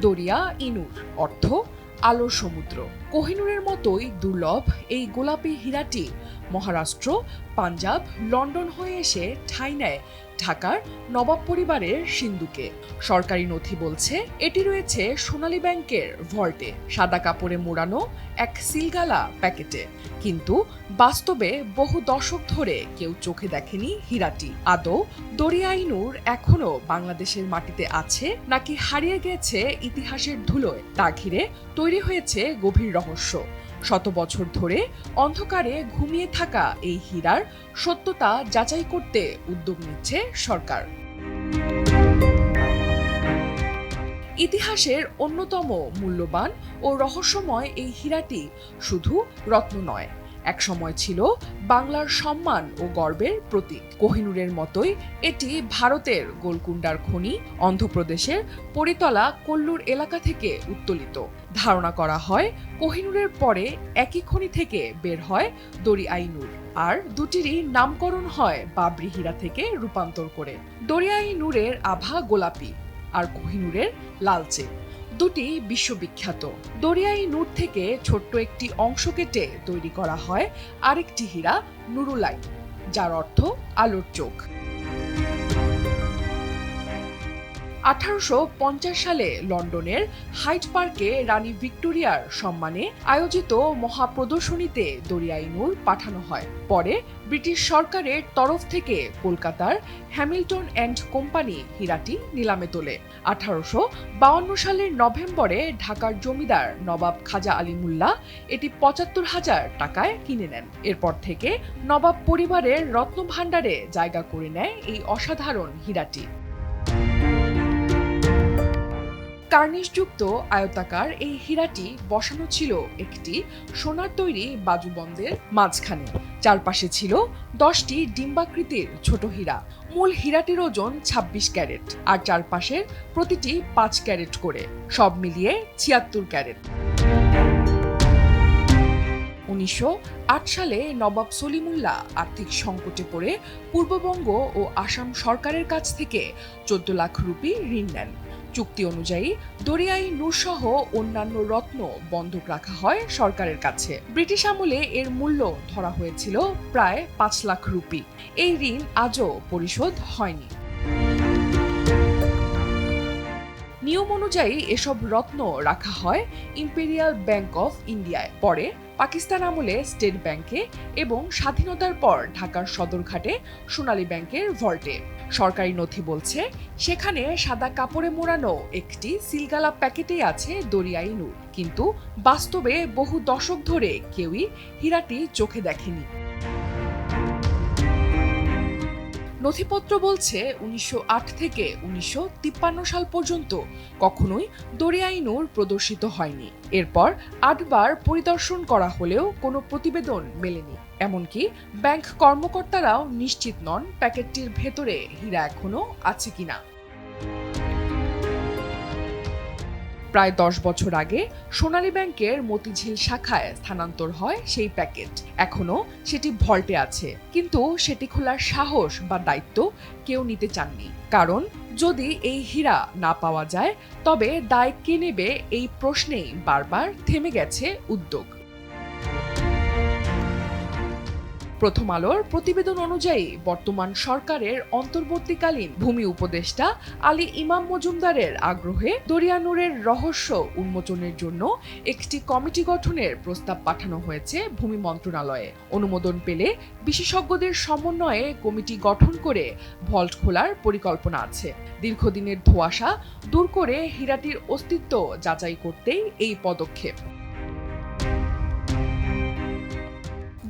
দরিয়া ইনুর, অর্থ আলোর সমুদ্র। কোহিনূরের মতোই দুর্লভ এই গোলাপি হীরাটি মহারাষ্ট্র, পাঞ্জাব, লন্ডন হয়ে এসে ঠাঁই নেয় ঢাকার নবাব পরিবারের সিন্দুকে। সরকারি নথি বলছে এটি রয়েছে সোনালী ব্যাংকের ভল্টে, সাদা কাপড়ে মোড়ানো এক সিলগালা প্যাকেটে। কিন্তু বাস্তবে বহু দশক ধরে কেউ চোখে দেখেনি হীরাটি। আদৌ দরিয়া ইনুর এখনো বাংলাদেশের মাটিতে আছে নাকি হারিয়ে গেছে ইতিহাসের ধুলোয়, তা ঘিরে তৈরি হয়েছে গভীর রহস্য। শত বছর ধরে অন্ধকারে ঘুমিয়ে থাকা এই হীরার সত্যতা যাচাই করতে উদ্যোগ নিচ্ছে সরকার। ইতিহাসের অন্যতম মূল্যবান ও রহস্যময় এই হীরাটি শুধু রত্ন নয়, একসময় ছিল বাংলার সম্মান ও গর্বের প্রতীক। কোহিনূরের মতোই এটি ভারতের গোলকুন্ডার খনি, অন্ধ্রপ্রদেশের পরিতলা কোল্লুর এলাকা থেকে উত্তোলিত। ধারণা করা হয় কোহিনূরের পরে একই খনি থেকে বের হয় দরিয়া ইনুর, আর দুটিরই নামকরণ হয় বাবরি হীরা থেকে রূপান্তর করে। দরিয়া ইনুরের আভা গোলাপি আর কোহিনূরের লালচে, দুটি বিশ্ববিখ্যাত। দরিয়া ইনুর থেকে ছোট্ট একটি অংশ কেটে তৈরি করা হয় আরেকটি হীরা নুরুলাই, যার অর্থ আলোর চোখ। 1850 সালে লন্ডনের হাইড পার্কে রানী ভিক্টোরিয়ার সম্মানে আয়োজিত মহাপ্রদর্শনীতে দরিয়া ইনুর পাঠানো হয়। পরে ব্রিটিশ সরকারের তরফ থেকে কলকাতার হ্যামিল্টন অ্যান্ড কোম্পানি হীরাটি নিলামে তোলে। 1852 সালের নভেম্বরে ঢাকার জমিদার নবাব খাজা আলী মোল্লা এটি 75,000 টাকায় কিনে নেন। এরপর থেকে নবাব পরিবারের রত্নভাণ্ডারে জায়গা করে নেয় এই অসাধারণ হীরাটি। কার্নিশযুক্ত আয়তাকার এই হীরাটি বসানো ছিল একটি সোনার তৈরি বাজুবন্দের মাঝখানে। চারপাশে ছিল 10টি ডিম্বাকৃতির ছোট হীরা। মূল হীরাটির ওজন 26 ক্যারেট আর চারপাশের প্রতিটি 5 ক্যারেট করে, সব মিলিয়ে 76 ক্যারেট। 1908 সালে নবাব সলিমুল্লাহ আর্থিক সংকটে পড়ে পূর্ববঙ্গ ও আসাম সরকারের কাছ থেকে 14 লাখ রুপি ঋণ নেন। চুক্তি অনুযায়ী দরিয়া ইনুর সহ অন্যান্য রত্ন বন্ধক রাখা হয় সরকারের কাছে। ব্রিটিশ আমলে এর মূল্য ধরা হয়েছিল প্রায় 5 লাখ রুপি। এই ঋণ আজও পরিশোধ হয়নি। নিয়ম অনুযায়ী এসব রত্ন রাখা হয় ইম্পেরিয়াল ব্যাংক অফ ইন্ডিয়ায়, পরে পাকিস্তান আমলে স্টেট ব্যাংকে এবং স্বাধীনতার পর ঢাকার সদরঘাটে সোনালী ব্যাংকের ভল্টে। সরকারি নথি বলছে সেখানে সাদা কাপড়ে মোড়ানো একটি সিলগালা প্যাকেটেই আছে দরিয়া ইনুর, কিন্তু বাস্তবে বহু দশক ধরে কেউই হীরাটি চোখে দেখেনি। নথিপত্র বলছে 1908 থেকে 1953 সাল পর্যন্ত কখনোই দরিয়া ইনুর প্রদর্শিত হয়নি। এরপর 8 বার পরিদর্শন করা হলেও কোনো প্রতিবেদন মেলেনি। এমনকি ব্যাংক কর্মকর্তারাও নিশ্চিত নন প্যাকেটটির ভেতরে হীরা এখনো আছে কিনা। প্রায় 10 বছর আগে সোনালী ব্যাংকের মতিঝিল শাখায় স্থানান্তর হয় সেই প্যাকেট। এখনো সেটি ভল্টে আছে, কিন্তু সেটি খোলার সাহস বা দায়িত্ব কেউ নিতে চাননি। কারণ যদি এই হীরা না পাওয়া যায় তবে দায় কে নেবে, এই প্রশ্নেই বারবার থেমে গেছে উদ্যোগ। প্রথম আলোর প্রতিবেদন অনুযায়ী বর্তমান সরকারের অন্তর্বর্তীকালীন ভূমি উপদেষ্টা আলী ইমাম মজুমদারের আগ্রহে দরিয়া নূরের রহস্য উন্মোচনের জন্য একটি কমিটি গঠনের প্রস্তাব পাঠানো হয়েছে ভূমি মন্ত্রণালয়ে। অনুমোদন পেলে বিশেষজ্ঞদের সমন্বয়ে কমিটি গঠন করে ভল্ট খোলার পরিকল্পনা আছে। দীর্ঘদিনের ধোঁয়াশা দূর করে হীরাটির অস্তিত্ব যাচাই করতেই এই পদক্ষেপ।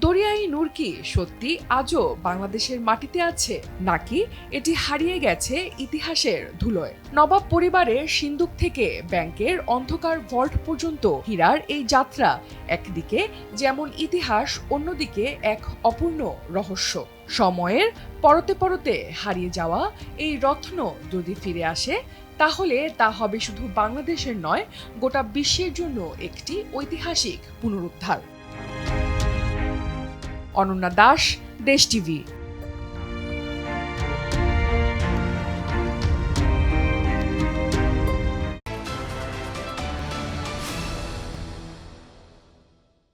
দরিয়া ইনুর কি সত্যি আজও বাংলাদেশের মাটিতে আছে, নাকি এটি হারিয়ে গেছে ইতিহাসের ধুলোয়? নবাব পরিবারের সিন্দুক থেকে ব্যাংকের অন্ধকার ভল্ট পর্যন্ত হীরার এই যাত্রা একদিকে যেমন ইতিহাস, অন্যদিকে এক অপূর্ণ রহস্য। সময়ের পরতে পরতে হারিয়ে যাওয়া এই রত্ন যদি ফিরে আসে তাহলে তা হবে শুধু বাংলাদেশের নয়, গোটা বিশ্বের জন্য একটি ঐতিহাসিক পুনরুদ্ধার। অনন্যা দাস, দেশ টিভি।